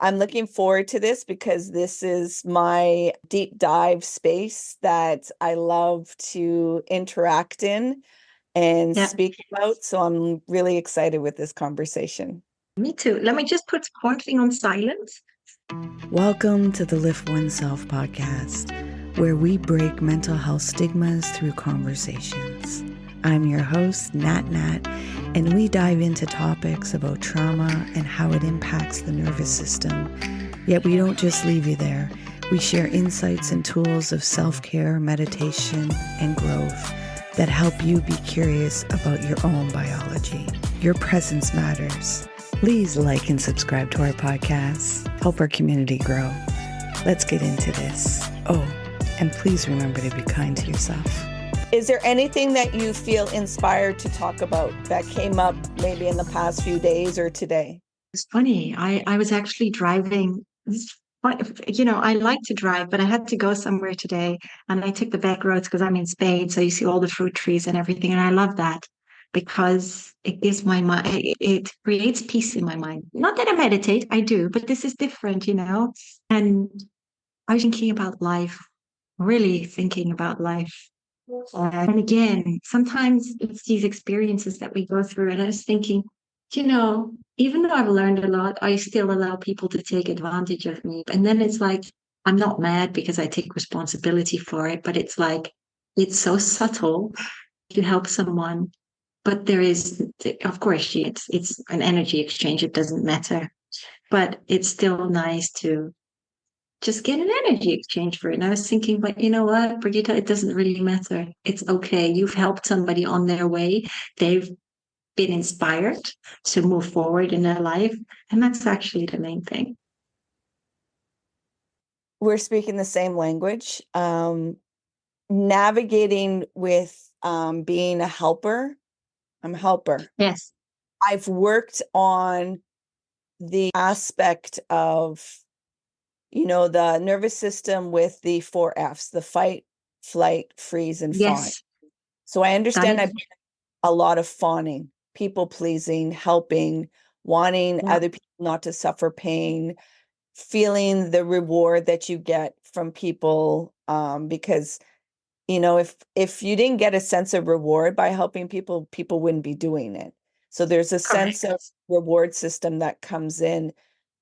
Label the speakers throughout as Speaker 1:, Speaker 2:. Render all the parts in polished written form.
Speaker 1: I'm looking forward to this because this is my deep dive space that I love to interact in and
Speaker 2: Yeah,
Speaker 1: speak about. So I'm really excited with this conversation.
Speaker 2: me too. Let me just put one thing on silent.
Speaker 3: Welcome to the Lift Oneself podcast, where we break mental health stigmas through conversations. I'm your host, Nat, and we dive into topics about trauma and how it impacts the nervous system. Yet we don't just leave you there. We share insights and tools of self-care, meditation, and growth that help you be curious about your own biology. Your presence matters. Please like and subscribe to our podcast. Help our community grow. Let's get into this. Oh, and please remember to be kind to yourself.
Speaker 1: Is there anything that you feel inspired to talk about that came up maybe in the past few days or today?
Speaker 2: It's funny. I was actually driving. I like to drive, but I had to go somewhere today, and I took the back roads because I'm in Spain, so you see all the fruit trees and everything, and I love that because it gives my mind, it creates peace in my mind. Not that I meditate, I do, but this is different. And I was thinking about life, really thinking about life. And again, sometimes it's these experiences that we go through. And I was thinking, even though I've learned a lot, I still allow people to take advantage of me. And then it's like, I'm not mad because I take responsibility for it, but it's like, it's so subtle to help someone. But there is, of course, it's an energy exchange. It doesn't matter. But it's still nice to just get an energy exchange for it. And I was thinking, but you know what, Brigitta, it doesn't really matter. It's okay. You've helped somebody on their way. They've been inspired to move forward in their life. And that's actually the main thing.
Speaker 1: We're speaking the same language. Navigating with being a helper. I'm a helper.
Speaker 2: Yes.
Speaker 1: I've worked on the aspect of the nervous system with the 4 Fs, the fight, flight, freeze, and fawn.
Speaker 2: Yes.
Speaker 1: So I
Speaker 2: Got
Speaker 1: understand
Speaker 2: it.
Speaker 1: I've done a lot of fawning, people pleasing, helping, wanting
Speaker 2: Yeah.
Speaker 1: other people not to suffer pain, feeling the reward that you get from people. Because, if you didn't get a sense of reward by helping people, people wouldn't be doing it. So there's a sense
Speaker 2: Correct.
Speaker 1: of reward system that comes in.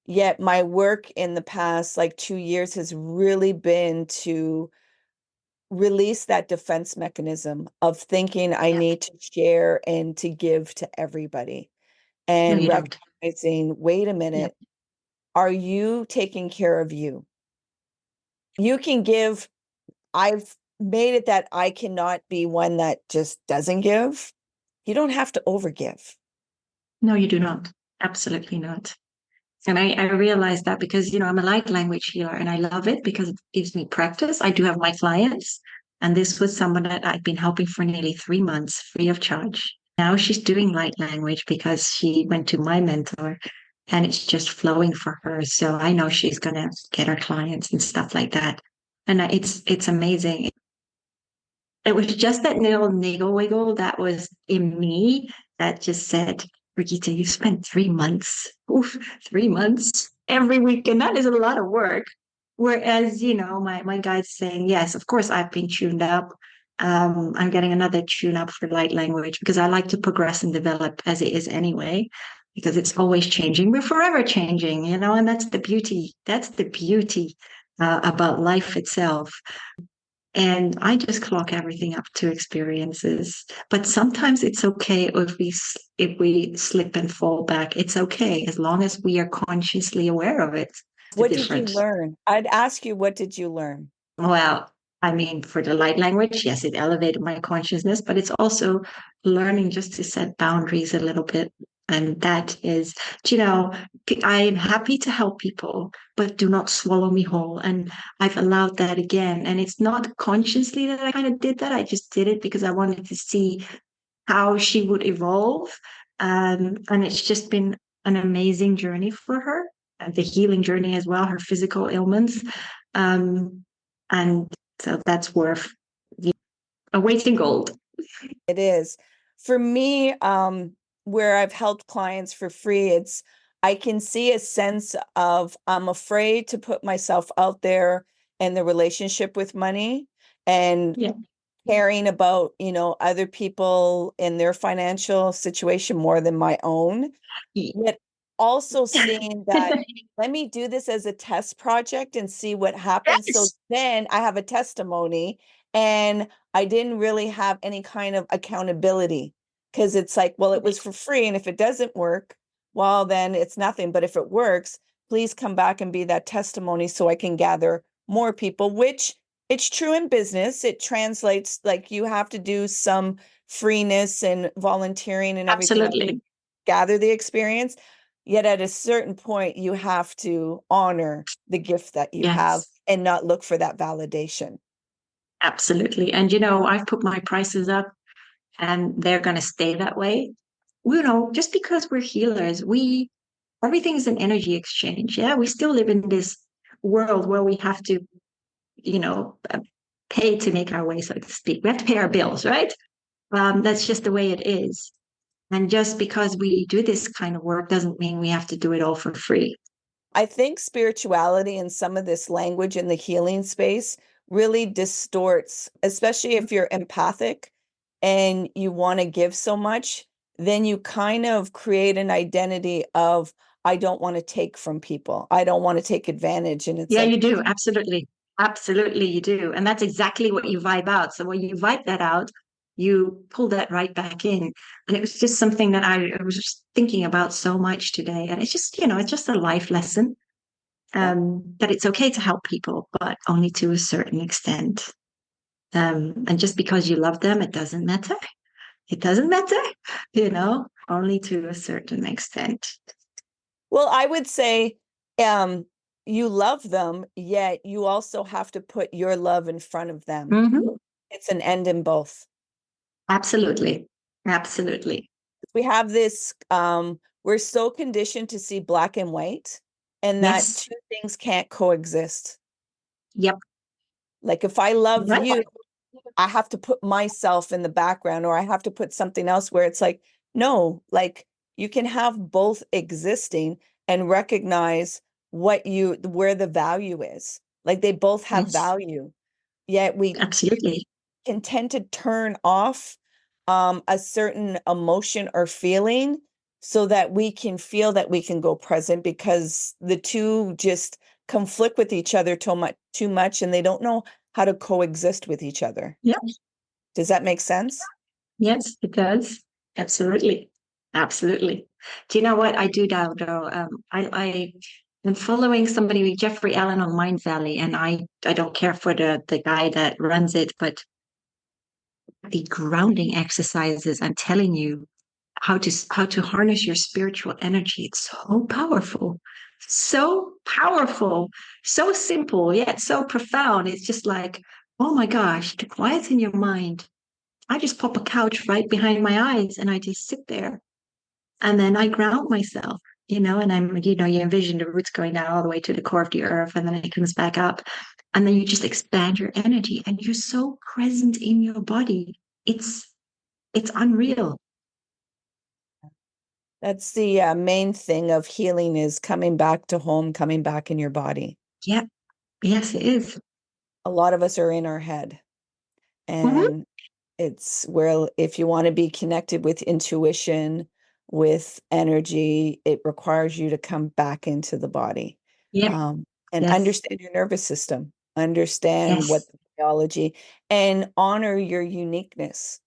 Speaker 1: Yet my work in the past, like 2 years, has really been to release that defense mechanism of thinking I
Speaker 2: Yeah.
Speaker 1: need to share and to give to everybody,
Speaker 2: No,
Speaker 1: and
Speaker 2: you don't.
Speaker 1: recognizing, wait a
Speaker 2: Yeah.
Speaker 1: minute, are you taking care of you? You can give. I've made it that I cannot be one that just doesn't give. You don't have to overgive.
Speaker 2: No, you do not. Absolutely not. And I realized that because, I'm a light language healer and I love it because it gives me practice. I do have my clients, and this was someone that I'd been helping for nearly 3 months free of charge. Now she's doing light language because she went to my mentor and it's just flowing for her. So I know she's going to get her clients and stuff like that. And it's amazing. It was just that little niggle wiggle that was in me that just said, Brigitte, you spent 3 months, oof, 3 months every week, and that is a lot of work. Whereas, my guide's saying, yes, of course, I've been tuned up. I'm getting another tune up for light language because I like to progress and develop as it is anyway, because it's always changing. We're forever changing, and that's the beauty. That's the beauty about life itself. And I just clock everything up to experiences. But sometimes it's okay if we slip and fall back. It's okay as long as we are consciously aware of it. It's the
Speaker 1: What did you
Speaker 2: difference.
Speaker 1: learn? I'd ask you, what did you learn?
Speaker 2: Well, I mean, for the light language, yes, it elevated my consciousness, but it's also learning just to set boundaries a little bit. And that is, you know, I'm happy to help people, but do not swallow me whole. And I've allowed that again. And it's not consciously that I kind of did that. I just did it because I wanted to see how she would evolve. And it's just been an amazing journey for her, and the healing journey as well, her physical ailments. Um, and so that's worth a weight in gold.
Speaker 1: It is. For me, where I've helped clients for free, I can see a sense of I'm afraid to put myself out there in the relationship with money and
Speaker 2: Yeah.
Speaker 1: caring about, other people in their financial situation more than my own. Yet also seeing that let me do this as a test project and see what happens. So
Speaker 2: Yes.
Speaker 1: then I have a testimony, and I didn't really have any kind of accountability, because it's like, well, it was for free. And if it doesn't work, well, then it's nothing. But if it works, please come back and be that testimony so I can gather more people, which it's true in business. It translates, like you have to do some freeness and volunteering and everything else to
Speaker 2: Absolutely.
Speaker 1: gather the experience. Yet at a certain point, you have to honor the gift that you have
Speaker 2: Yes.
Speaker 1: and not look for that validation.
Speaker 2: Absolutely. And I've put my prices up, and they're going to stay that way. Just because we're healers, everything's an energy exchange. Yeah, we still live in this world where we have to, pay to make our way, so to speak. We have to pay our bills, right? That's just the way it is. And just because we do this kind of work doesn't mean we have to do it all for free.
Speaker 1: I think spirituality and some of this language in the healing space really distorts, especially if you're empathic and you want to give so much, then you kind of create an identity of, I don't want to take from people. I don't want to take advantage. And it's
Speaker 2: Yeah,
Speaker 1: like,
Speaker 2: you do. Absolutely. Absolutely, you do. And that's exactly what you vibe out. So when you vibe that out, you pull that right back in. And it was just something that I was just thinking about so much today. And it's just a life lesson,
Speaker 1: yeah.
Speaker 2: that it's okay to help people, but only to a certain extent. And just because you love them, it doesn't matter. It doesn't matter, only to a certain extent.
Speaker 1: Well, I would say you love them, yet you also have to put your love in front of them.
Speaker 2: Mhm.
Speaker 1: It's an end in both.
Speaker 2: Absolutely. Absolutely.
Speaker 1: We have this, we're so conditioned to see black and white, and that
Speaker 2: Yes.
Speaker 1: two things can't coexist.
Speaker 2: Yep.
Speaker 1: Like if I love
Speaker 2: Right.
Speaker 1: you, I have to put myself in the background, or I have to put something else, where it's like, no, like you can have both existing and recognize where the value is. Like they both have
Speaker 2: Yes.
Speaker 1: value, yet we
Speaker 2: Absolutely.
Speaker 1: can tend to turn off a certain emotion or feeling so that we can feel that we can go present, because the two just conflict with each other too much, and they don't know how to coexist with each other.
Speaker 2: Yep.
Speaker 1: Does that make sense?
Speaker 2: Yes, it does. Absolutely. Absolutely. Do you know what I do now, though? I am following somebody, Jeffrey Allen, on Mind Valley, and I don't care for the guy that runs it, but the grounding exercises, I'm telling you, how to harness your spiritual energy. It's so powerful, so simple, yet so profound. It's just like, oh my gosh, to quieten your mind, I just pop a couch right behind my eyes and I just sit there, and then I ground myself, and you envision the roots going down all the way to the core of the earth, and then it comes back up, and then you just expand your energy, and you're so present in your body. It's unreal.
Speaker 1: That's the main thing of healing, is coming back to home, coming back in your body.
Speaker 2: Yeah. Yes, it is.
Speaker 1: A lot of us are in our head,
Speaker 2: Mhm.
Speaker 1: and it's where, if you want to be connected with intuition, with energy, it requires you to come back into the body,
Speaker 2: Yep.
Speaker 1: and
Speaker 2: Yes.
Speaker 1: understand your nervous system, understand what
Speaker 2: Yes.
Speaker 1: the biology, and honor your uniqueness.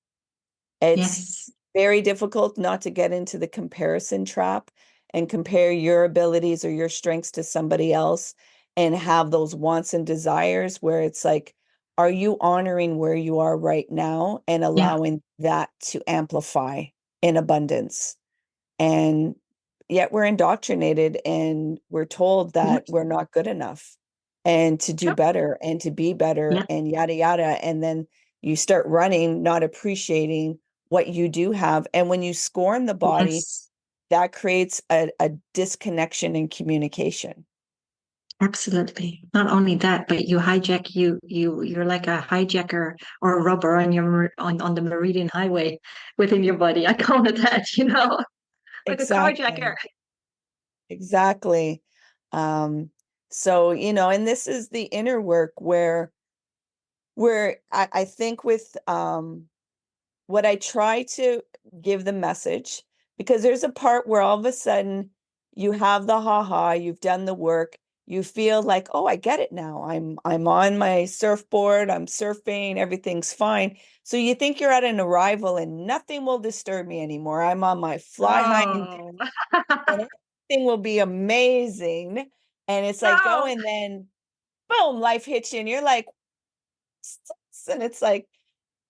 Speaker 1: It's
Speaker 2: Yes.
Speaker 1: very difficult not to get into the comparison trap and compare your abilities or your strengths to somebody else and have those wants and desires, where it's like, are you honoring where you are right now and
Speaker 2: Yeah.
Speaker 1: allowing that to amplify in abundance? And yet we're indoctrinated and we're told
Speaker 2: Mhm.
Speaker 1: that we're not good enough and to do
Speaker 2: Sure.
Speaker 1: better and to be better
Speaker 2: Yeah.
Speaker 1: and yada yada. And then you start running, not appreciating what you do have. And when you scorn the body,
Speaker 2: Yes.
Speaker 1: that creates a disconnection in communication.
Speaker 2: Absolutely. Not only that, but you're like a hijacker or a robber on on the Meridian Highway within your body. I call it that, like a carjacker.
Speaker 1: Exactly. exactly. Um, so, and this is the inner work where I think with what I try to give the message, because there's a part where all of a sudden you have the ha, you've done the work, you feel like, oh, I get it now. I'm on my surfboard, I'm surfing, everything's fine. So you think you're at an arrival and nothing will disturb me anymore. I'm on my fly high and
Speaker 2: Oh,
Speaker 1: everything will be amazing. And it's like, oh,
Speaker 2: no,
Speaker 1: and then boom, life hits you and you're like, and it's like,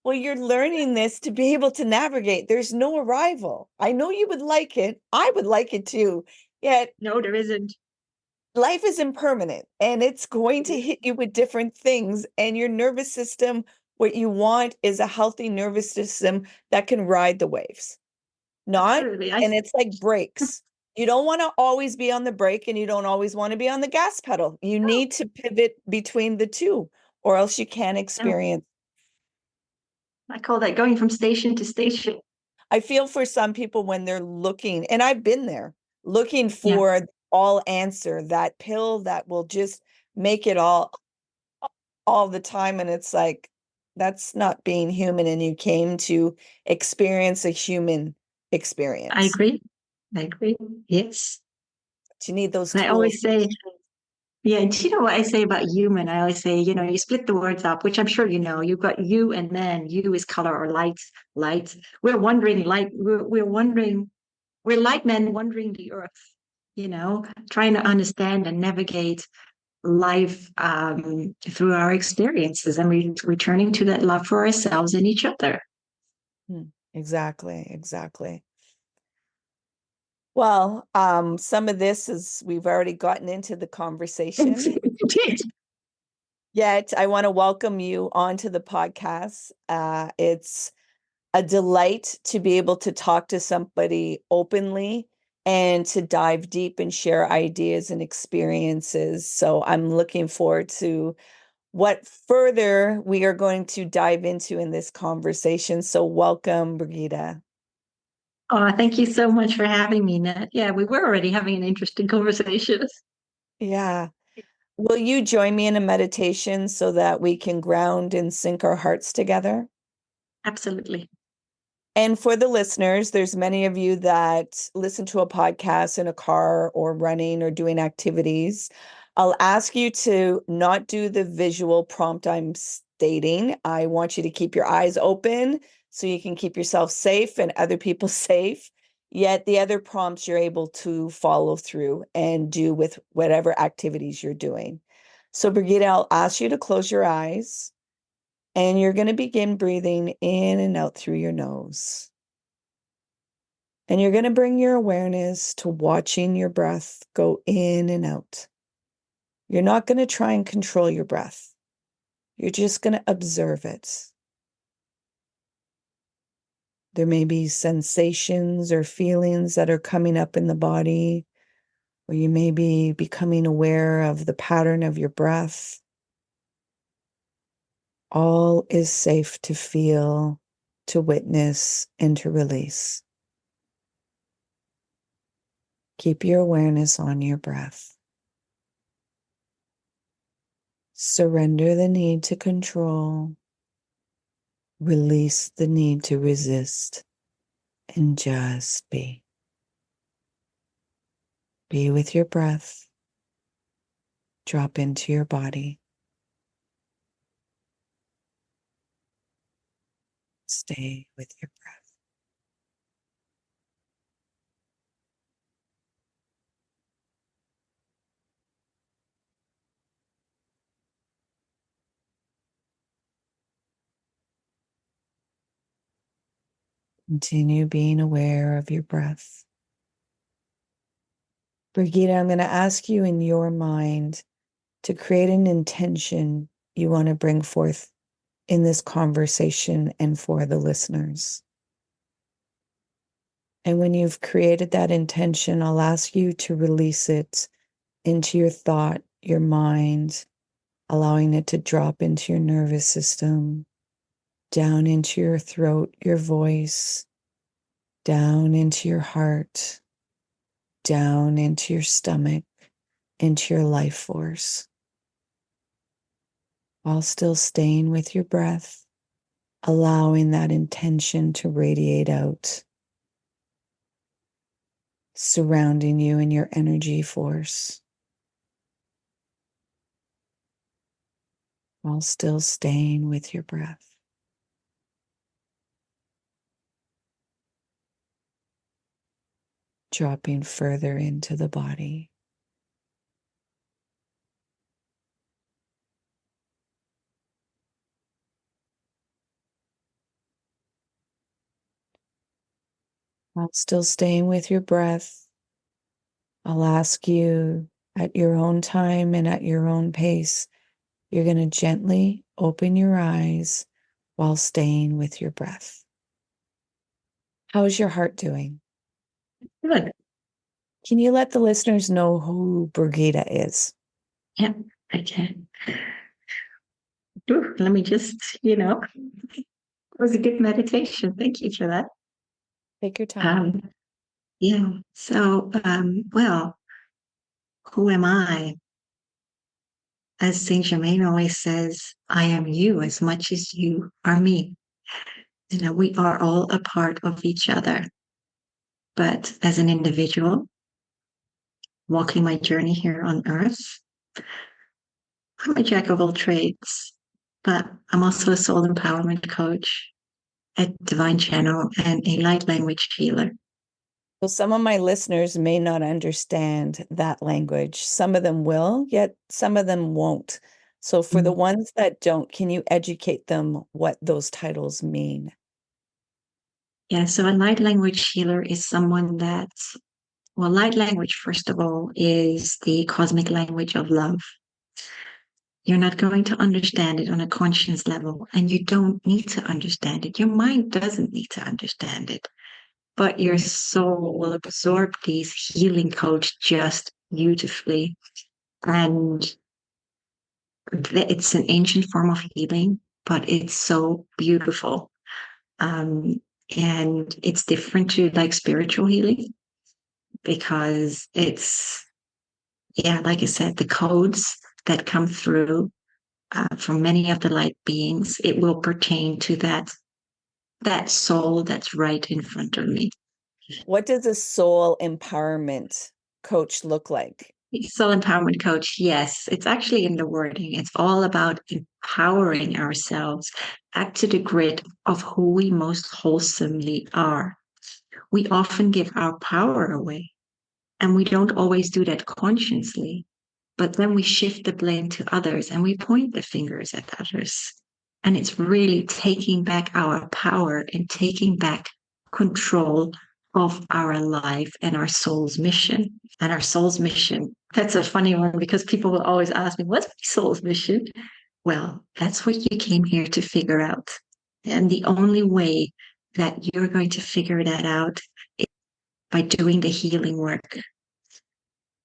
Speaker 1: well, you're learning this to be able to navigate. There's no arrival. I know you would like it. I would like it too. Yet
Speaker 2: no, there isn't.
Speaker 1: life is impermanent and it's going to hit you with different things. And your nervous system, what you want is a healthy nervous system that can ride the waves, not,
Speaker 2: Absolutely.
Speaker 1: and it's like brakes. You don't want to always be on the brake and you don't always want to be on the gas pedal. You
Speaker 2: No,
Speaker 1: need to pivot between the two, or else you can't
Speaker 2: no.
Speaker 1: experience.
Speaker 2: I call that going from station to station.
Speaker 1: I feel for some people when they're looking, and I've been there, looking
Speaker 2: Yeah,
Speaker 1: for all answer, that pill that will just make it all the time. And it's like, that's not being human. And you came to experience a human
Speaker 2: I
Speaker 1: experience.
Speaker 2: agree. I agree. Yes.
Speaker 1: But you need those
Speaker 2: I
Speaker 1: tools.
Speaker 2: always say, yeah, do you know what I say about human? I always say, you split the words up, which I'm sure you know. You've got you and then you is color or light, light. We're wondering, light, we're wondering, we're light men wandering the earth, trying to understand and navigate life through our experiences and returning to that love for ourselves and each other.
Speaker 1: Exactly, exactly. Well, some of this is, we've already gotten into the conversation. Yet I want to welcome you onto the podcast. It's a delight to be able to talk to somebody openly and to dive deep and share ideas and experiences. So I'm looking forward to what further we are going to dive into in this conversation. So welcome, Birgitta.
Speaker 2: Oh, thank you so much for having me, Nat. Yeah, we were already having an interesting conversation.
Speaker 1: Yeah. Will you join me in a meditation so that we can ground and sync our hearts together?
Speaker 2: Absolutely.
Speaker 1: And for the listeners, there's many of you that listen to a podcast in a car or running or doing activities. I'll ask you to not do the visual prompt I'm stating. I want you to keep your eyes open so you can keep yourself safe and other people safe. Yet the other prompts you're able to follow through and do with whatever activities you're doing. So, Birgitta, I'll ask you to close your eyes. And you're going to begin breathing in and out through your nose. And you're going to bring your awareness to watching your breath go in and out. You're not going to try and control your breath. You're just going to observe it. There may be sensations or feelings that are coming up in the body, or you may be becoming aware of the pattern of your breath. All is safe to feel, to witness, and to release. Keep your awareness on your breath. Surrender the need to control. Release the need to resist and just be. Be with your breath. Drop into your body. Stay with your breath. Continue being aware of your breath. Birgitta, I'm going to ask you in your mind to create an intention you want to bring forth in this conversation and for the listeners. And when you've created that intention, I'll ask you to release it into your thought, your mind, allowing it to drop into your nervous system, down into your throat, your voice, down into your heart, down into your stomach, into your life force, while still staying with your breath, allowing that intention to radiate out, surrounding you in your energy force, while still staying with your breath. Dropping further into the body. While still staying with your breath, I'll ask you at your own time and at your own pace, you're going to gently open your eyes while staying with your breath. How is your heart doing?
Speaker 2: Good.
Speaker 1: Can you let the listeners know who Birgitta is?
Speaker 2: Yeah, I can. Ooh, let me just, it was a good meditation. Thank you for that.
Speaker 1: Take your time.
Speaker 2: Yeah. So, well, who am I? As Saint Germain always says, I am you as much as you are me. We are all a part of each other. But as an individual, walking my journey here on earth, I'm a jack of all trades, but I'm also a soul empowerment coach, a divine channel, and a light language healer.
Speaker 1: So some of my listeners may not understand that language. Some of them will, yet some of them won't. So for the ones that don't, can you educate them what those titles mean?
Speaker 2: Yeah, so a light language healer is someone light language, first of all, is the cosmic language of love. You're not going to understand it on a conscious level, and you don't need to understand it. Your mind doesn't need to understand it, but your soul will absorb these healing codes just beautifully. And it's an ancient form of healing, but it's so beautiful. And it's different to like spiritual healing because like I said, the codes that come through from many of the light beings, it will pertain to that soul that's right in front of me.
Speaker 1: What does a soul empowerment coach look like?
Speaker 2: Soul empowerment coach, yes, it's actually in the wording. It's all about empowering ourselves back to the grid of who we most wholesomely are. We often give our power away, and we don't always do that consciously. But then we shift the blame to others and we point the fingers at others. And it's really taking back our power and taking back control of our life and our soul's mission. And our soul's mission, that's a funny one because people will always ask me, what's my soul's mission? Well, that's what you came here to figure out. And the only way that you're going to figure that out is by doing the healing work.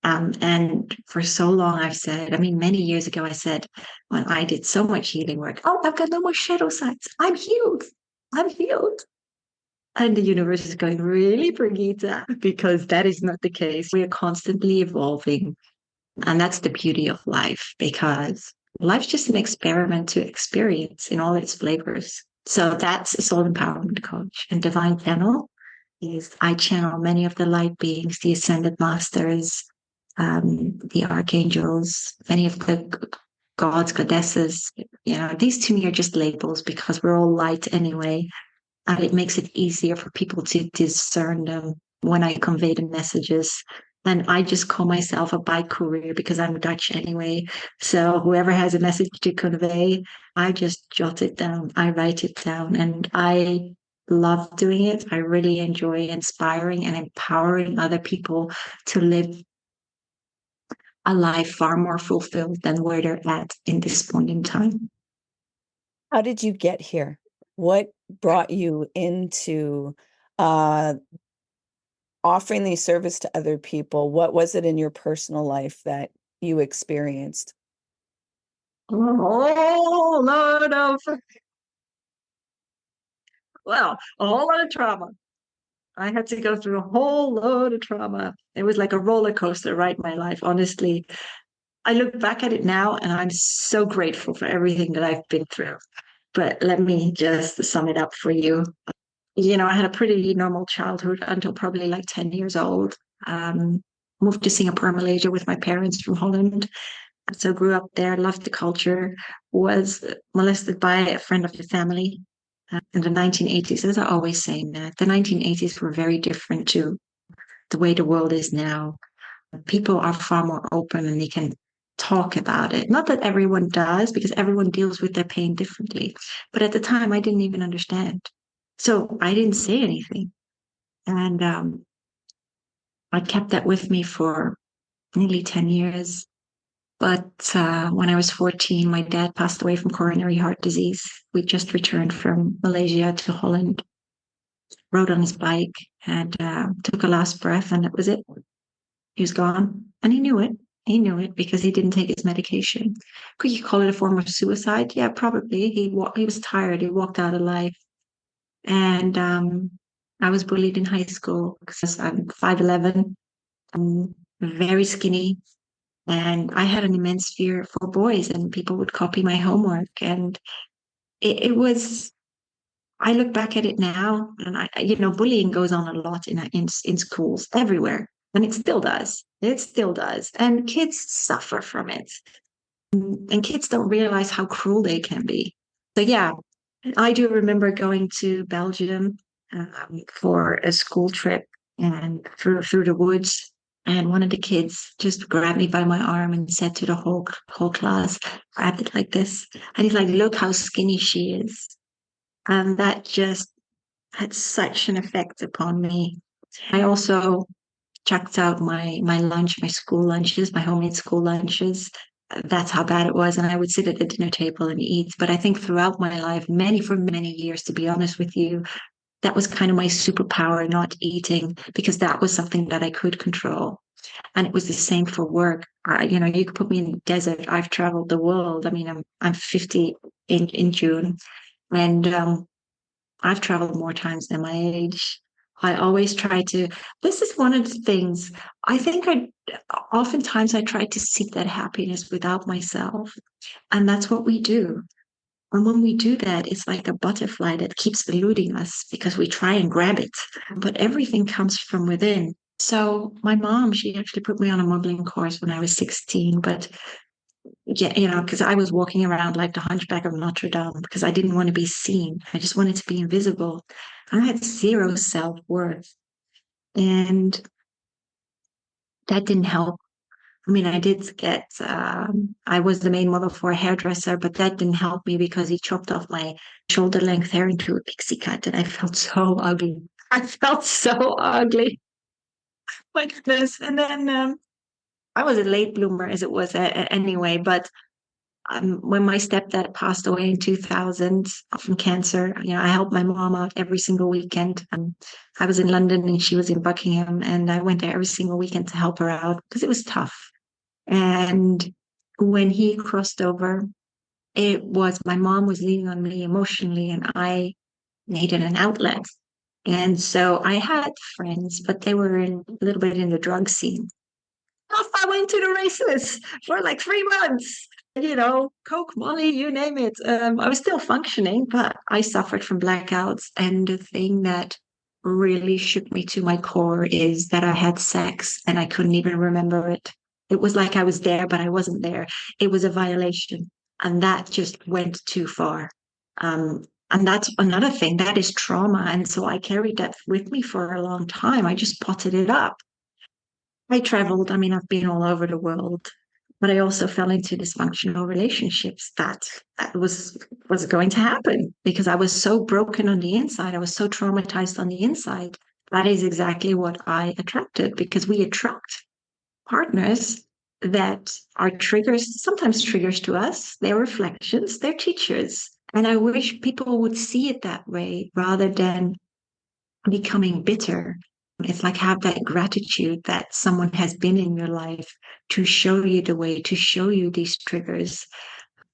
Speaker 2: And for so long, many years ago, I said, when I did so much healing work, oh, I've got no more shadow sides. I'm healed. I'm healed. And the universe is going, really, Brigitte? Because that is not the case. We are constantly evolving. And that's the beauty of life, because life's just an experiment to experience in all its flavors. So that's a soul empowerment coach. And divine channel is I channel many of the light beings, the ascended masters, the archangels, many of the gods, goddesses. These to me are just labels because we're all light anyway. And it makes it easier for people to discern them when I convey the messages. And I just call myself a bike courier because I'm Dutch anyway. So whoever has a message to convey, I just jot it down. I write it down. And I love doing it. I really enjoy inspiring and empowering other people to live a life far more fulfilled than where they're at in this point in time.
Speaker 1: How did you get here? What brought you into offering these service to other people? What was it in your personal life that you experienced?
Speaker 2: A whole lot of trauma. I had to go through a whole load of trauma. It was like a roller coaster, right? My life, honestly. I look back at it now and I'm so grateful for everything that I've been through. But let me just sum it up for you. I had a pretty normal childhood until probably like 10 years old. Um, Moved to Singapore, Malaysia with my parents from Holland. So grew up there, loved the culture, was molested by a friend of the family in the 1980s. As I always say, that the 1980s were very different to the way the world is now. People are far more open and they can talk about it. Not that everyone does, because everyone deals with their pain differently. But at the time, I didn't even understand. So I didn't say anything. And I kept that with me for nearly 10 years. But when I was 14, my dad passed away from coronary heart disease. We just returned from Malaysia to Holland, rode on his bike, and took a last breath, and that was it. He was gone, and he knew it. He knew it because he didn't take his medication. Could you call it a form of suicide? Yeah, probably. He was tired. He walked out of life, and I was bullied in high school because I'm 5'11", I'm very skinny, and I had an immense fear for boys, and people would copy my homework, and it was. I look back at it now, and bullying goes on a lot in schools everywhere, and it still does. It still does, and kids suffer from it, and kids don't realize how cruel they can be. So yeah, I do remember going to Belgium for a school trip and through the woods. And one of the kids just grabbed me by my arm and said to the whole class, grabbed it like this. And he's like, "Look how skinny she is." And that just had such an effect upon me. I also chucked out my lunch, my school lunches, my homemade school lunches. That's how bad it was. And I would sit at the dinner table and eat. But I think throughout my life, for many years, to be honest with you, that was kind of my superpower, not eating, because that was something that I could control. And it was the same for work. You could put me in the desert. I've traveled the world. I mean, I'm 50 in June, and I've traveled more times than my age. I always try to. This is one of the things I think oftentimes I try to seek that happiness without myself. And that's what we do. And when we do that, it's like a butterfly that keeps eluding us because we try and grab it. But everything comes from within. So my mom, she actually put me on a modeling course when I was 16, but yeah, because I was walking around like the hunchback of Notre Dame because I didn't want to be seen. I just wanted to be invisible. I had zero self-worth. And that didn't help. I mean, I did get, I was the main model for a hairdresser, but that didn't help me because he chopped off my shoulder length hair into a pixie cut and I felt so ugly. I felt so ugly. My goodness. And then I was a late bloomer as it was anyway, but when my stepdad passed away in 2000 from cancer, I helped my mom out every single weekend. I was in London and she was in Buckingham, and I went there every single weekend to help her out because it was tough. And when he crossed over, my mom was leaning on me emotionally, and I needed an outlet. And so I had friends, but they were a little bit in the drug scene. Off I went to the races for like 3 months. Coke, Molly, you name it. I was still functioning, but I suffered from blackouts. And the thing that really shook me to my core is that I had sex and I couldn't even remember it. It was like I was there, but I wasn't there. It was a violation. And that just went too far. And that's another thing that is trauma. And so I carried that with me for a long time. I just potted it up. I traveled. I mean, I've been all over the world, but I also fell into dysfunctional relationships that was going to happen because I was so broken on the inside. I was so traumatized on the inside. That is exactly what I attracted because we attract partners that are triggers, sometimes triggers to us. They're reflections, they're teachers. And I wish people would see it that way rather than becoming bitter. It's like have that gratitude that someone has been in your life to show you the way, to show you these triggers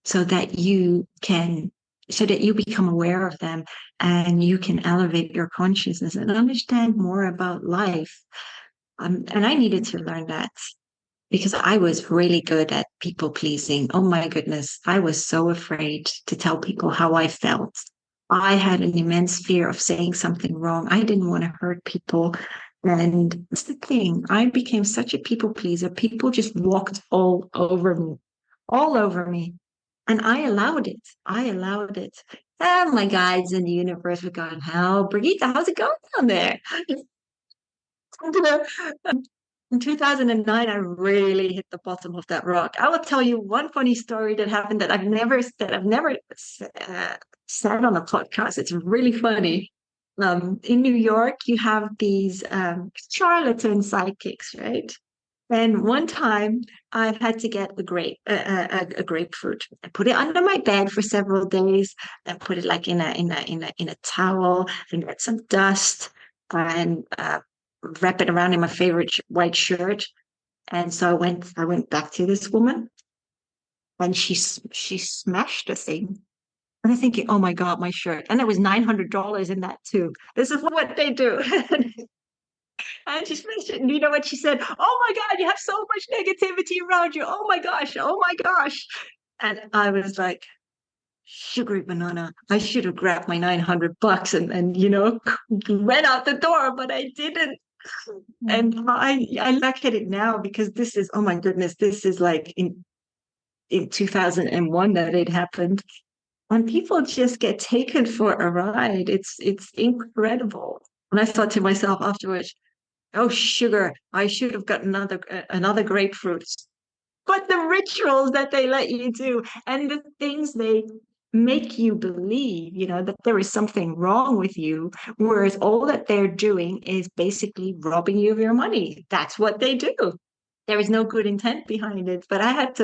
Speaker 2: so that you can so that you become aware of them and you can elevate your consciousness and understand more about life. And I needed to learn that because I was really good at people pleasing. Oh my goodness. I was so afraid to tell people how I felt. I had an immense fear of saying something wrong. I didn't want to hurt people. And that's the thing. I became such a people pleaser. People just walked all over me, all over me. And I allowed it. I allowed it. And my guides in the universe were going, hell, Brigitte, how's it going down there? In 2009, I really hit the bottom of that rock. I will tell you one funny story that happened that I've never said on a podcast. It's really funny. In New York, you have these charlatan psychics, right? And one time, I had to get a grapefruit. I put it under my bed for several days, and put it like in a towel, and get some dust, and wrap it around in my favorite white shirt. And so I went back to this woman, and she smashed the thing. And I'm thinking, oh my God, my shirt. And there was $900 in that too. This is what they do. And she smashed it. And you know what she said? Oh my God, you have so much negativity around you. Oh my gosh. Oh my gosh. And I was like, sugary banana. I should have grabbed my $900 and went out the door, but I didn't. And I look at it now because this is, oh my goodness, this is like in 2001 that it happened. And people just get taken for a ride. It's incredible. And I thought to myself afterwards, oh, sugar, I should have got another grapefruit. But the rituals that they let you do and the things they make you believe, that there is something wrong with you, whereas all that they're doing is basically robbing you of your money. That's what they do. There is no good intent behind it. But I had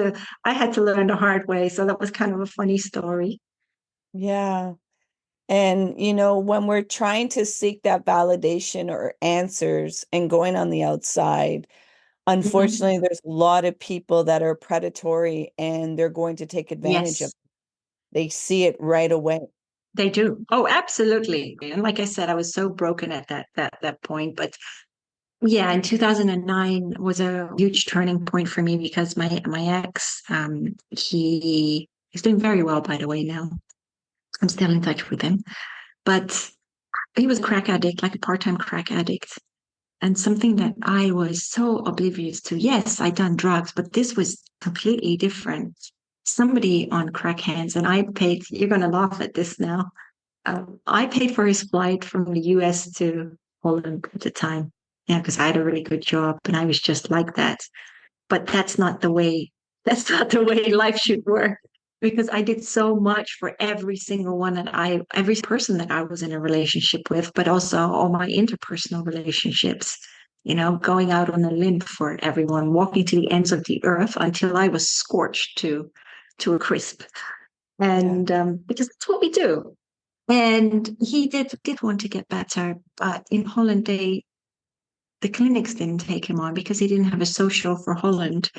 Speaker 2: to learn the hard way. So that was kind of a funny story.
Speaker 1: Yeah. And, when we're trying to seek that validation or answers and going on the outside,
Speaker 2: Mhm.
Speaker 1: unfortunately, there's a lot of people that are predatory and they're going to take advantage of
Speaker 2: Yes,
Speaker 1: it. They see it right away.
Speaker 2: they do. Oh, absolutely. And like I said, I was so broken at that point. But yeah, in 2009 was a huge turning point for me because my ex, he's doing very well, by the way, now. I'm still in touch with him, but he was a crack addict, like a part-time crack addict. And something that I was so oblivious to. Yes, I'd done drugs, but this was completely different. Somebody on crack hands, and I paid, you're going to laugh at this now. I paid for his flight from the US to Holland at the time. Yeah, because I had a really good job and I was just like that. But that's not the way life should work. Because I did so much for every person that I was in a relationship with, but also all my interpersonal relationships, going out on a limb for everyone, walking to the ends of the earth until I was scorched to a crisp.
Speaker 1: Yeah.
Speaker 2: And because that's what we do. And he did want to get better, but in Holland the clinics didn't take him on because he didn't have a social for Holland.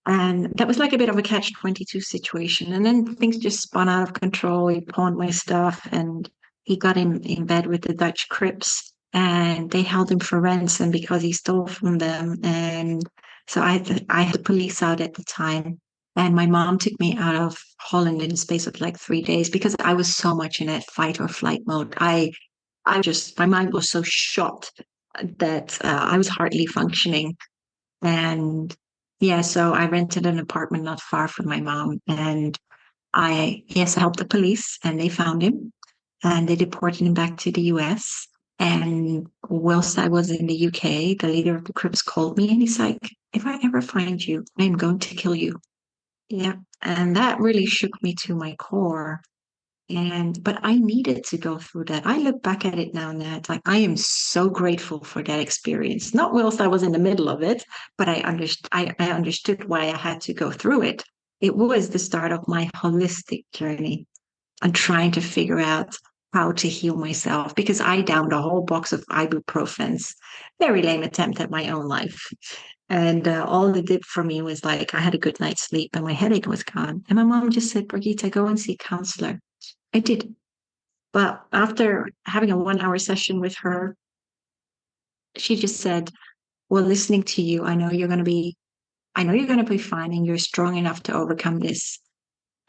Speaker 2: And that was like a bit of a catch-22 situation. And then things just spun out of control. He pawned my stuff and he got him in bed with the Dutch Crips and they held him for ransom because he stole from them. And so I had the police out at the time. And my mom took me out of Holland in the space of like 3 days because I was so much in that fight or flight mode. My mind was so shot that I was hardly functioning. And yeah, so I rented an apartment not far from my mom. And I helped the police and they found him and they deported him back to the US. And whilst I was in the UK, the leader of the Crips called me and he's like, if I ever find you, I'm going to kill you. Yeah. And that really shook me to my core. But I needed to go through that. I look back at it now and that like I am so grateful for that experience. Not whilst I was in the middle of it, but I understood why I had to go through it. It was the start of my holistic journey and trying to figure out how to heal myself because I downed a whole box of ibuprofens. Very lame attempt at my own life. And all it did for me was like I had a good night's sleep and my headache was gone. And my mom just said, Brigitte, go and see a counselor. I did. But after having a 1 hour session with her, she just said, well, listening to you, I know you're going to be fine and you're strong enough to overcome this.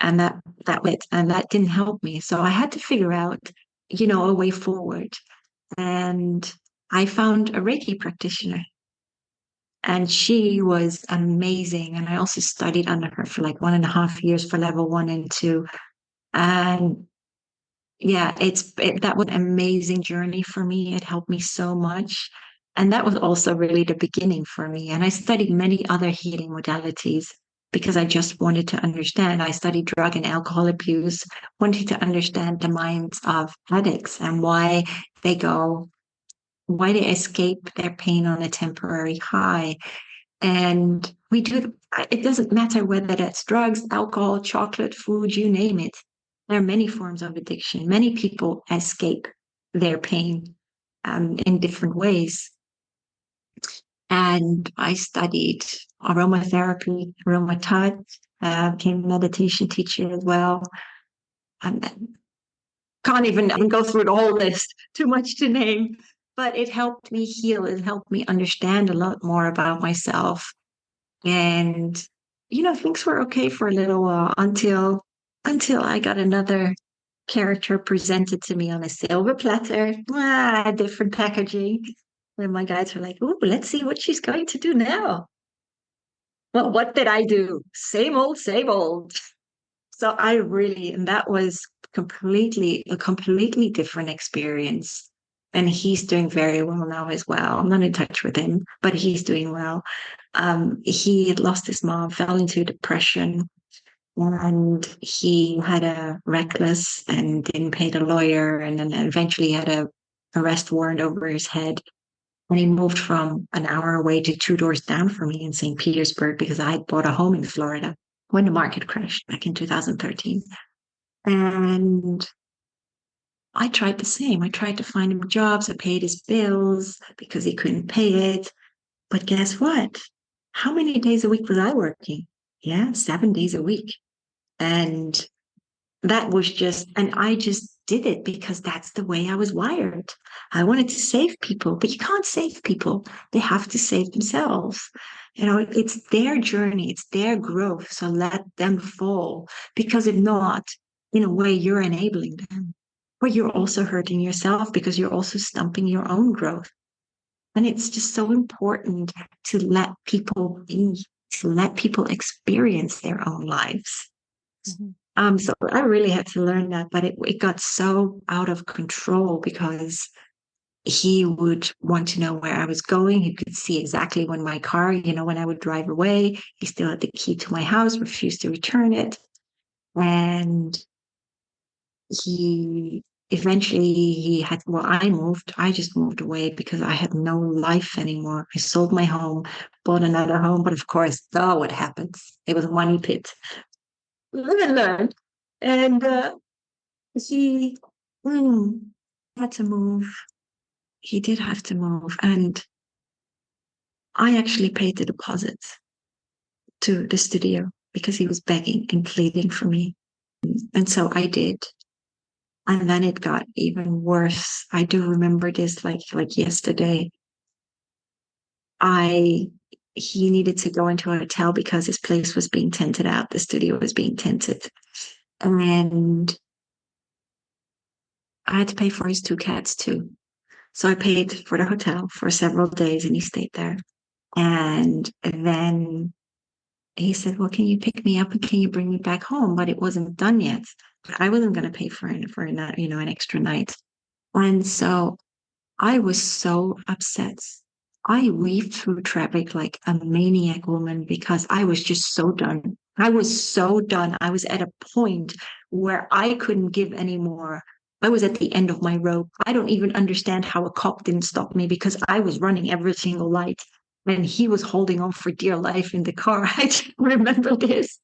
Speaker 2: And that didn't help me. So I had to figure out, a way forward. And I found a Reiki practitioner, and she was amazing. And I also studied under her for like 1.5 years for level 1 and 2. And yeah, that was an amazing journey for me. It helped me so much. And that was also really the beginning for me. And I studied many other healing modalities because I just wanted to understand. I studied drug and alcohol abuse, wanting to understand the minds of addicts and why they escape their pain on a temporary high. And it doesn't matter whether that's drugs, alcohol, chocolate, food, you name it. There are many forms of addiction. Many people escape their pain in different ways. And I studied aromatherapy, aromatouch, became a meditation teacher as well. And can't even go through the whole list, too much to name. But it helped me heal. It helped me understand a lot more about myself. And, things were okay for a little while until I got another character presented to me on a silver platter, different packaging. And my guys were like, "Ooh, let's see what she's going to do now." Well, what did I do? Same old, same old. So and that was a completely different experience. And he's doing very well now as well. I'm not in touch with him, but he's doing well. He had lost his mom, fell into depression, and he had a reckless and didn't pay the lawyer, and then eventually had a arrest warrant over his head. And he moved from an hour away to 2 doors down from me in St. Petersburg because I had bought a home in Florida when the market crashed back in 2013. And I tried the same. I tried to find him jobs. I paid his bills because he couldn't pay it. But guess what? How many days a week was I working? Yeah, 7 days a week. And I just did it because that's the way I was wired. I wanted to save people, but you can't save people. They have to save themselves. It's their journey, it's their growth. So let them fall, because if not, in a way, you're enabling them, but you're also hurting yourself because you're also stumping your own growth. And it's just so important to let people be, to let people experience their own lives. So I really had to learn that, but it got so out of control because he would want to know where I was going. He could see exactly when my car, when I would drive away, he still had the key to my house, refused to return it. And I just moved away because I had no life anymore. I sold my home, bought another home, but of course, what happens? It was a money pit. Live and learn. And he had to move. He did have to move. And I actually paid the deposit to the studio because he was begging and pleading for me. And so I did. And then it got even worse. I do remember this like yesterday. He needed to go into a hotel because his place was being tented out. The studio was being tented. And I had to pay for his 2 cats too. So I paid for the hotel for several days and he stayed there. And then he said, well, can you pick me up and can you bring me back home? But it wasn't done yet. But I wasn't going to pay for an extra night. And so I was so upset. I weaved through traffic like a maniac woman because I was just so done. I was so done. I was at a point where I couldn't give anymore. I was at the end of my rope. I don't even understand how a cop didn't stop me because I was running every single light and he was holding on for dear life in the car. I just remember this.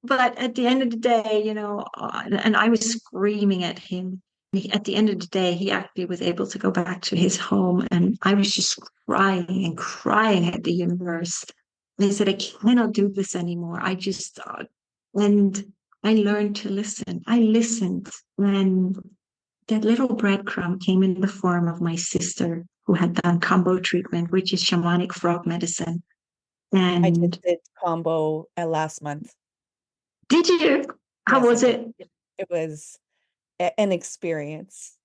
Speaker 2: But at the end of the day, and I was screaming at him. At the end of the day, he actually was able to go back to his home. And I was just crying and crying at the universe. And I said, I cannot do this anymore. And I learned to listen. I listened, and that little breadcrumb came in the form of my sister who had done combo treatment, which is shamanic frog medicine.
Speaker 1: I just
Speaker 2: And
Speaker 1: did combo last month.
Speaker 2: did you? How
Speaker 1: Yes, I
Speaker 2: was
Speaker 1: did.
Speaker 2: it?
Speaker 1: It was an experience.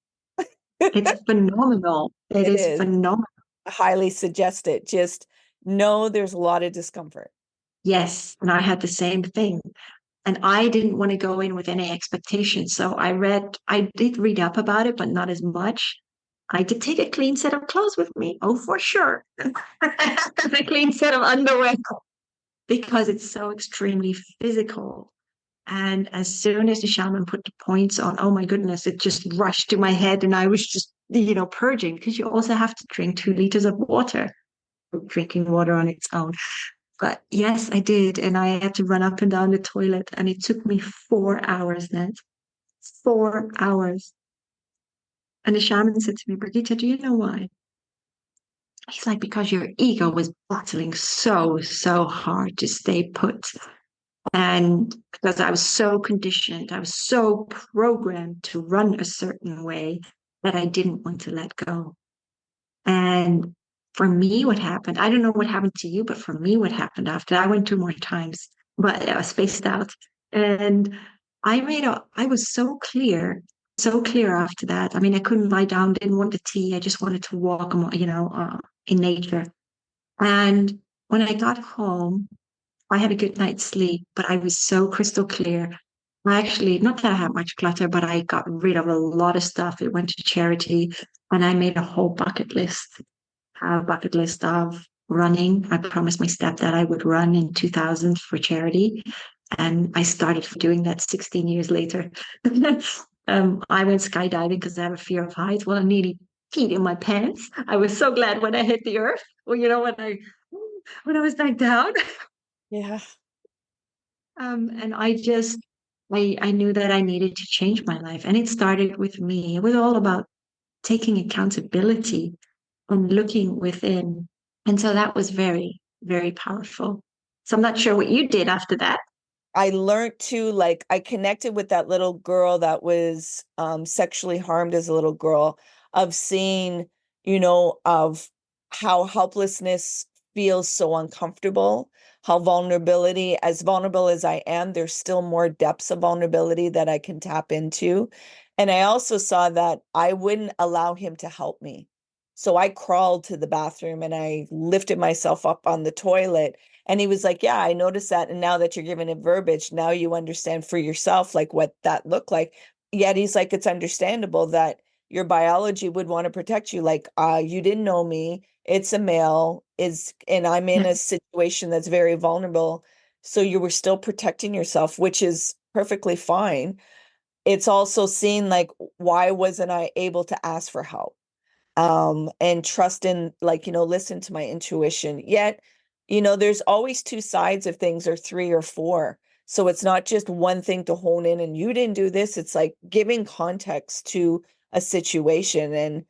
Speaker 2: It's phenomenal. It
Speaker 1: It
Speaker 2: is
Speaker 1: is.
Speaker 2: phenomenal.
Speaker 1: I highly suggest it. Just know there's a lot of discomfort.
Speaker 2: Yes. And I had the same thing. And I didn't want to go in with any expectations. So I did read up about it, but not as much. I did take a clean set of clothes with me. Oh, for sure. A clean set of underwear because it's so extremely physical. And as soon as the shaman put the points on, oh my goodness, it just rushed to my head. And I was just, purging because you also have to drink 2 liters of water, drinking water on its own. But yes, I did. And I had to run up and down the toilet. And it took me 4 hours, Ned. 4 hours. And the shaman said to me, Birgitta, do you know why? He's like, because your ego was battling so, so hard to stay put. And because I was so conditioned, I was so programmed to run a certain way that I didn't want to let go. And for me, what happened, I don't know what happened to you, but for me, what happened after I went 2 more times, but I was spaced out. And I was so clear after that. I mean, I couldn't lie down, didn't want the tea. I just wanted to walk, in nature. And when I got home, I had a good night's sleep, but I was so crystal clear. I actually, not that I had much clutter, but I got rid of a lot of stuff. It went to charity, and I made a whole bucket list of running. I promised my stepdad I would run in 2000 for charity. And I started doing that 16 years later. I went skydiving because I have a fear of heights. Well, I nearly peed in my pants. I was so glad when I hit the earth. Well, when I was back down.
Speaker 1: Yeah.
Speaker 2: And I knew that I needed to change my life. And it started with me. It was all about taking accountability and looking within. And so that was very, very powerful. So I'm not sure what you did after that.
Speaker 1: I learned to like I connected with that little girl that was sexually harmed as a little girl, of seeing, of how helplessness feels so uncomfortable, how vulnerability, as vulnerable as I am, there's still more depths of vulnerability that I can tap into. And I also saw that I wouldn't allow him to help me. So I crawled to the bathroom and I lifted myself up on the toilet, and he was like, yeah, I noticed that. And now that you're giving it verbiage, now you understand for yourself, like what that looked like. Yet he's like, it's understandable that your biology would want to protect you. Like, you didn't know me. It's a male and I'm in a
Speaker 2: Yes.
Speaker 1: situation that's very vulnerable. So you were still protecting yourself, which is perfectly fine. It's also seeing like, why wasn't I able to ask for help? And trust in, like, listen to my intuition. Yet, there's always two sides of things, or three or four. So it's not just one thing to hone in and you didn't do this. It's like giving context to a situation and,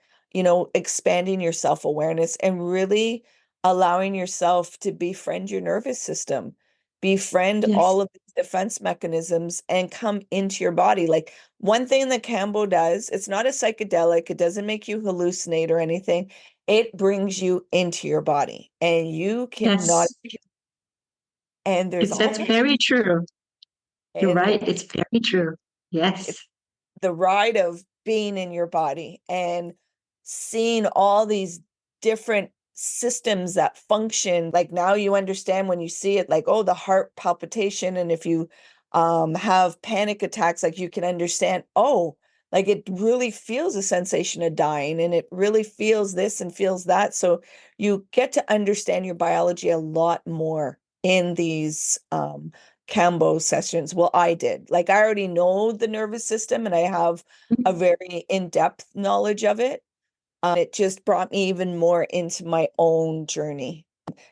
Speaker 1: expanding your self-awareness and really allowing yourself to befriend your nervous system, befriend
Speaker 2: Yes.
Speaker 1: all of these defense mechanisms and come into your body. Like, one thing that Cambo does, it's not a psychedelic, it doesn't make you hallucinate or anything. It brings you into your body and you cannot,
Speaker 2: Yes.
Speaker 1: and there's all
Speaker 2: That's very true. You're
Speaker 1: and
Speaker 2: right. It's very true.
Speaker 1: it's
Speaker 2: Yes.
Speaker 1: the ride of being in your body and seeing all these different systems that function. Like, now you understand when you see it, like, oh, the heart palpitation. And if you have panic attacks, like, you can understand, oh, like, it really feels a sensation of dying and it really feels this and feels that. So you get to understand your biology a lot more in these Cambo sessions. Well, I did. Like, I already know the nervous system and I have a very in-depth knowledge of it. It just brought me even more into my own journey.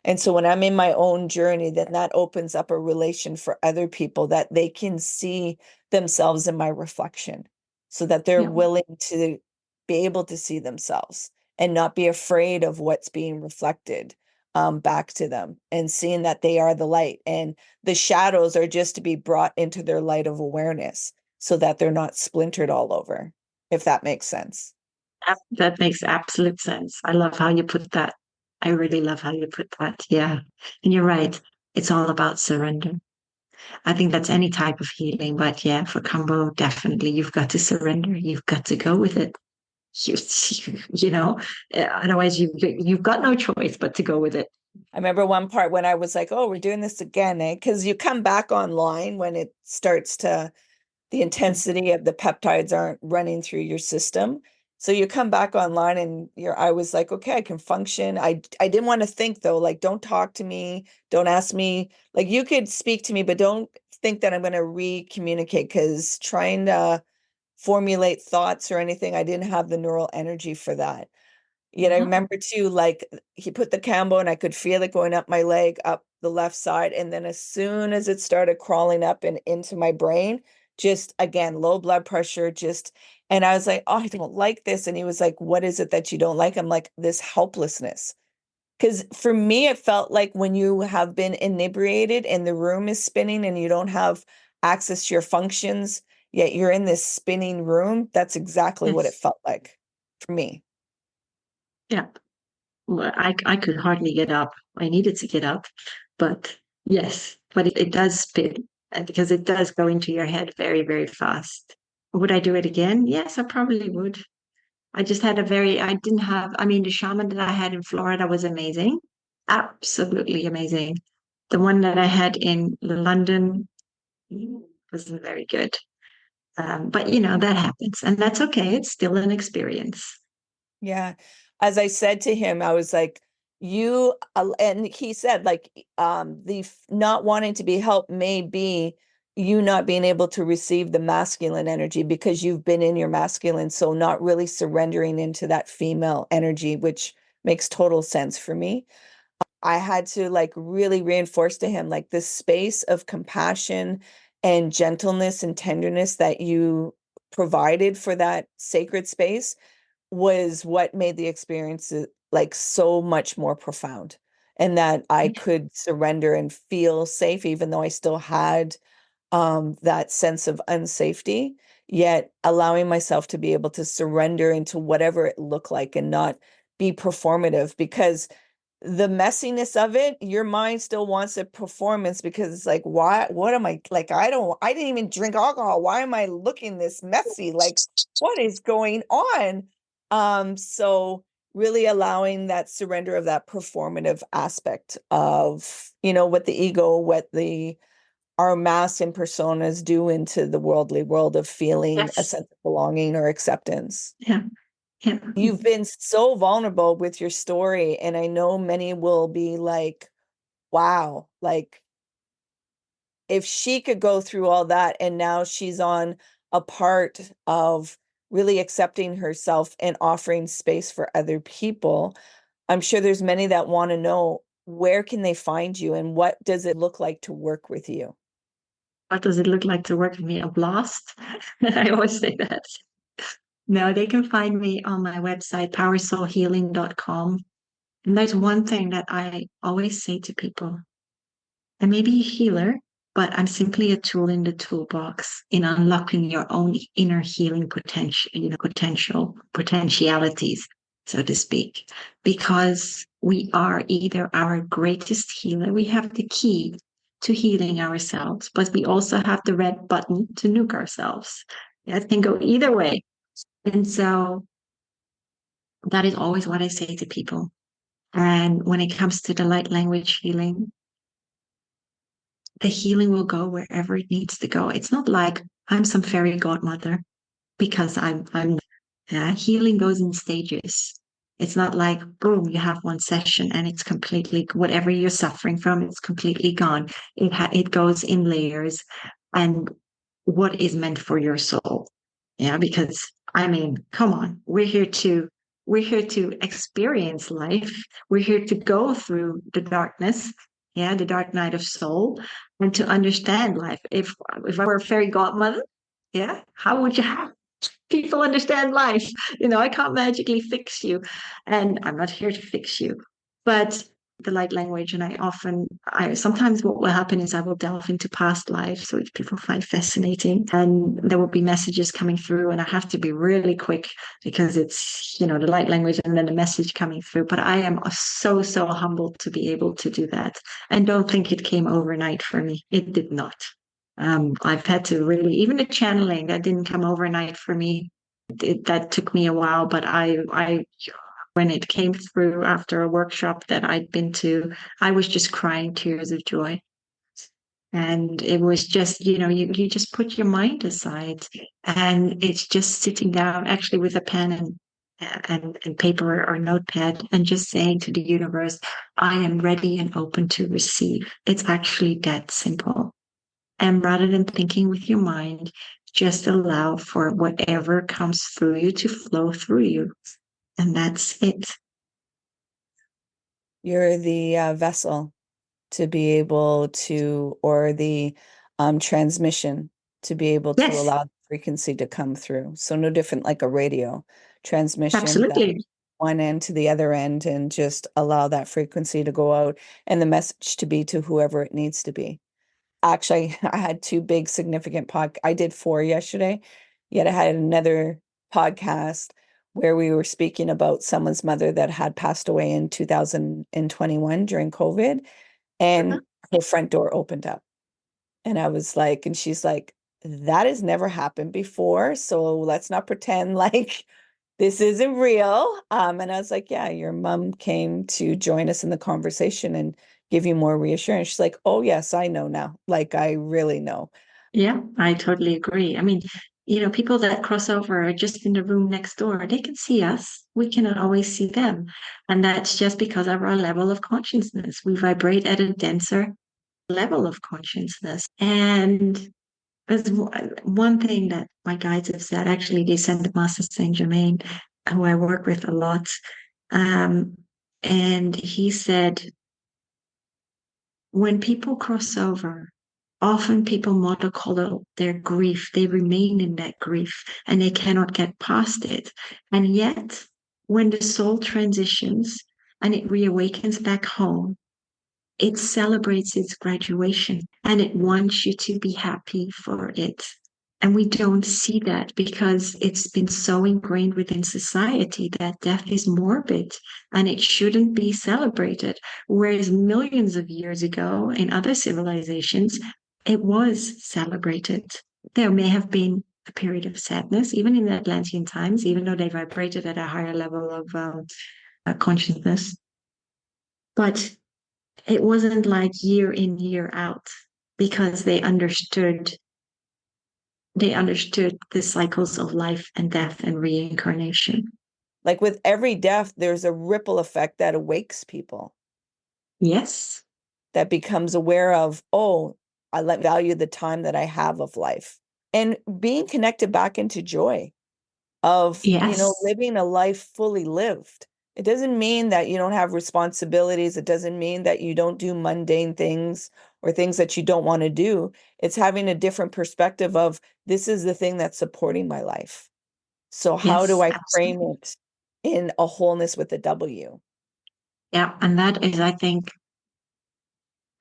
Speaker 1: And so when I'm in my own journey, then that opens up a relation for other people, that they can see themselves in my reflection, so that they're
Speaker 2: Yeah.
Speaker 1: willing to be able to see themselves and not be afraid of what's being reflected. back to them, and seeing that they are the light, and the shadows are just to be brought into their light of awareness so that they're not splintered all over, if that makes sense.
Speaker 2: That makes absolute sense. I love how you put that. I really love how you put that. Yeah. And you're right. It's all about surrender. I think that's any type of healing, but yeah, for combo, definitely you've got to surrender. You've got to go with it. You, you know, otherwise you've got no choice but to go with it.
Speaker 1: I remember one part when I was like, oh, we're doing this again, eh? Because you come back online when it starts to, the intensity of the peptides aren't running through your system. So you come back online and I was like, okay, I can function. I didn't want to think though, like, don't talk to me. Don't ask me. Like, you could speak to me, but don't think that I'm going to re-communicate, because trying to formulate thoughts or anything, I didn't have the neural energy for that. Yet I remember too, like, he put the candle and I could feel it going up my leg, up the left side. And then as soon as it started crawling up and into my brain, just again, low blood pressure, and I was like, oh, I don't like this. And he was like, what is it that you don't like? I'm like, this helplessness. Because for me, it felt like when you have been inebriated and the room is spinning and you don't have access to your functions, yet you're in this spinning room. That's exactly what it
Speaker 2: Yes.
Speaker 1: felt like for me.
Speaker 2: Yeah. Well, I could hardly get up. I needed to get up, but yes, but it does spin because it does go into your head very, very fast. Would I do it again? Yes, I probably would. I didn't have, I mean, the shaman that I had in Florida was amazing, absolutely amazing. The one that I had in London wasn't very good. But that happens, and that's okay. It's still an experience.
Speaker 1: Yeah. As I said to him, I was like, and he said, like, not wanting to be helped may be you not being able to receive the masculine energy because you've been in your masculine. So not really surrendering into that female energy, which makes total sense for me. I had to like really reinforce to him, like, this space of compassion and gentleness and tenderness that you provided for that sacred space was what made the experience like so much more profound, and that I could surrender and feel safe even though I still had that sense of unsafety, yet allowing myself to be able to surrender into whatever it looked like and not be performative, because the messiness of it, your mind still wants a performance, because it's like, why, what am I, like, I didn't even drink alcohol. Why am I looking this messy? Like, what is going on? So really allowing that surrender of that performative aspect of, what the ego, our masks and personas do into the worldly world of feeling a
Speaker 2: Yes.
Speaker 1: sense of belonging or acceptance.
Speaker 2: Yeah. Yeah.
Speaker 1: You've been so vulnerable with your story, and I know many will be like, wow, like, if she could go through all that and now she's on a part of really accepting herself and offering space for other people, I'm sure there's many that want to know, where can they find you and what does it look like to work with you?
Speaker 2: What does it look like to work with me? A blast. I always say that. No, they can find me on my website, powersoulhealing.com. And there's one thing that I always say to people. I may be a healer, but I'm simply a tool in the toolbox in unlocking your own inner healing potentialities, so to speak. Because we are either our greatest healer, we have the key to healing ourselves, but we also have the red button to nuke ourselves. That can go either way. And so that is always what I say to people. And when it comes to the light language healing, the healing will go wherever it needs to go. It's not like I'm some fairy godmother because I'm healing goes in stages. It's not like boom, you have one session and it's completely whatever you're suffering from, it's completely gone. It goes in layers, and what is meant for your soul. Yeah, because I mean, come on, we're here to experience life. We're here to go through the darkness, yeah, the dark night of soul, and to understand life. If I were a fairy godmother, yeah, how would you have people understand life? I can't magically fix you, and I'm not here to fix you, but the light language, and I sometimes what will happen is I will delve into past lives, which people find fascinating, and there will be messages coming through, and I have to be really quick because it's, the light language and then the message coming through. But I am so humbled to be able to do that, and don't think it came overnight for me. It did not. I've had to really, even the channeling that didn't come overnight for me. That took me a while, but I when it came through after a workshop that I'd been to, I was just crying tears of joy. And it was just, you just put your mind aside, and it's just sitting down actually with a pen and paper or notepad and just saying to the universe, I am ready and open to receive. It's actually that simple. And rather than thinking with your mind, just allow for whatever comes through you to flow through you. And that's it.
Speaker 1: You're the vessel to be able to, or the transmission to be able to
Speaker 2: Yes,
Speaker 1: allow the frequency to come through. So no different like a radio transmission, that
Speaker 2: absolutely.
Speaker 1: one end to the other end, and just allow that frequency to go out and the message to be to whoever it needs to be. Actually, I had two big significant I did four yesterday, yet I had another podcast where we were speaking about someone's mother that had passed away in 2021 during COVID, and
Speaker 2: Mhm.
Speaker 1: her front door opened up. And I was like, and she's like, that has never happened before. So let's not pretend like this isn't real. And I was like, yeah, your mom came to join us in the conversation and give you more reassurance. She's like, oh, yes, I know now. Like, I really know.
Speaker 2: Yeah, I totally agree. I mean, people that cross over are just in the room next door. They can see us. We cannot always see them. And that's just because of our level of consciousness. We vibrate at a denser level of consciousness. And there's one thing that my guides have said, actually, they sent Master Saint Germain, who I work with a lot. Um, and he said, when people cross over, often people monocolor their grief. They remain in that grief and they cannot get past it. And yet, when the soul transitions and it reawakens back home, it celebrates its graduation and it wants you to be happy for it. And we don't see that because it's been so ingrained within society that death is morbid and it shouldn't be celebrated. Whereas millions of years ago in other civilizations, it was celebrated. There may have been a period of sadness, even in the Atlantean times, even though they vibrated at a higher level of consciousness. But it wasn't like year in, year out because they understood the cycles of life and death and reincarnation.
Speaker 1: Like with every death, there's a ripple effect that awakes people,
Speaker 2: Yes.
Speaker 1: that becomes aware of, oh, value the time that I have of life, and being connected back into joy of,
Speaker 2: Yes.
Speaker 1: living a life fully lived. It doesn't mean that you don't have responsibilities. It doesn't mean that you don't do mundane things or things that you don't want to do. It's having a different perspective of, this is the thing that's supporting my life. So how do
Speaker 2: Yes.
Speaker 1: I frame
Speaker 2: Absolutely.
Speaker 1: it in a wholeness with a W?
Speaker 2: Yeah. And that is, I think,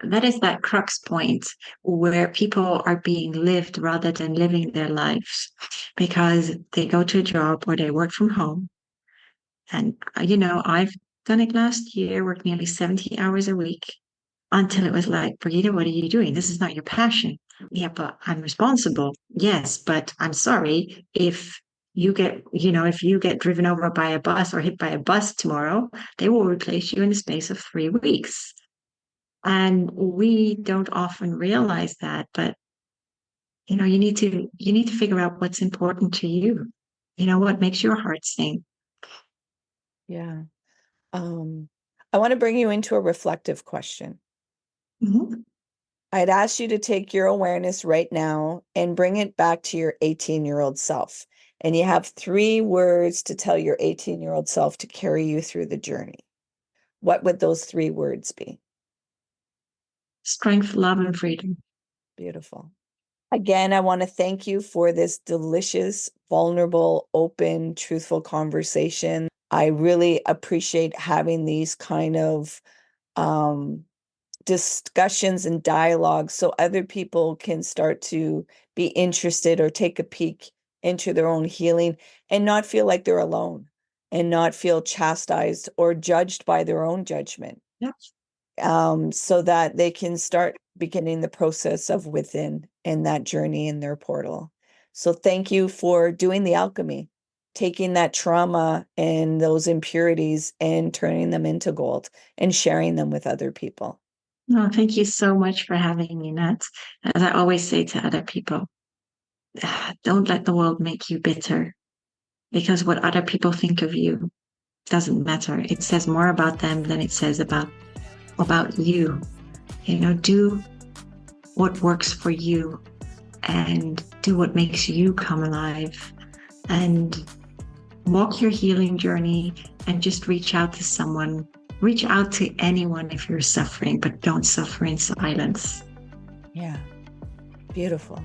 Speaker 2: that is that crux point where people are being lived rather than living their lives because they go to a job or they work from home. And, I've done it last year, worked nearly 70 hours a week until it was like, Birgitta, what are you doing? This is not your passion. Yeah, but I'm responsible. Yes, but I'm sorry if you get driven over by a bus or hit by a bus tomorrow, they will replace you in the space of 3 weeks. And we don't often realize that, but you need to figure out what's important to you. What makes your heart sing.
Speaker 1: Yeah. I want to bring you into a reflective question.
Speaker 2: Mhm.
Speaker 1: I'd ask you to take your awareness right now and bring it back to your 18-year-old self. And you have 3 words to tell your 18-year-old self to carry you through the journey. What would those 3 words be?
Speaker 2: Strength, love, and freedom.
Speaker 1: Beautiful. Again, I want to thank you for this delicious, vulnerable, open, truthful conversation. I really appreciate having these kind of discussions and dialogues so other people can start to be interested or take a peek into their own healing and not feel like they're alone and not feel chastised or judged by their own judgment.
Speaker 2: Yep.
Speaker 1: So that they can start beginning the process of within in that journey in their portal. So thank you for doing the alchemy, taking that trauma and those impurities and turning them into gold and sharing them with other people.
Speaker 2: No, thank you so much for having me, Nat. As I always say to other people, don't let the world make you bitter, because what other people think of you doesn't matter. It says more about them than it says about you. Do what works for you and do what makes you come alive, and walk your healing journey, and just reach out to someone. Reach out to anyone if you're suffering, but don't suffer in silence.
Speaker 1: Yeah. Beautiful.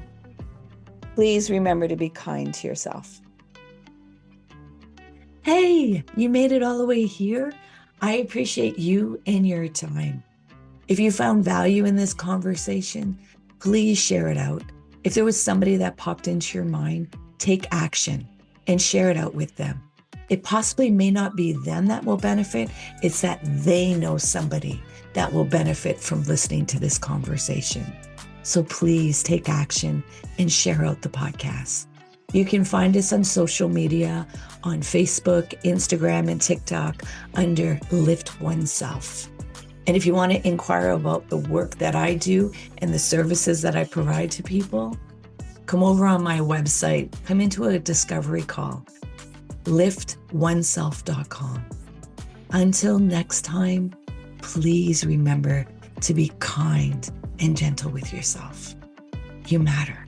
Speaker 1: Please remember to be kind to yourself.
Speaker 3: Hey, you made it all the way here. I appreciate you and your time. If you found value in this conversation, please share it out. If there was somebody that popped into your mind, take action and share it out with them. It possibly may not be them that will benefit. It's that they know somebody that will benefit from listening to this conversation. So please take action and share out the podcast. You can find us on social media, on Facebook, Instagram, and TikTok under Lift Oneself. And if you want to inquire about the work that I do and the services that I provide to people, come over on my website, come into a discovery call, liftoneself.com. Until next time, please remember to be kind and gentle with yourself. You matter.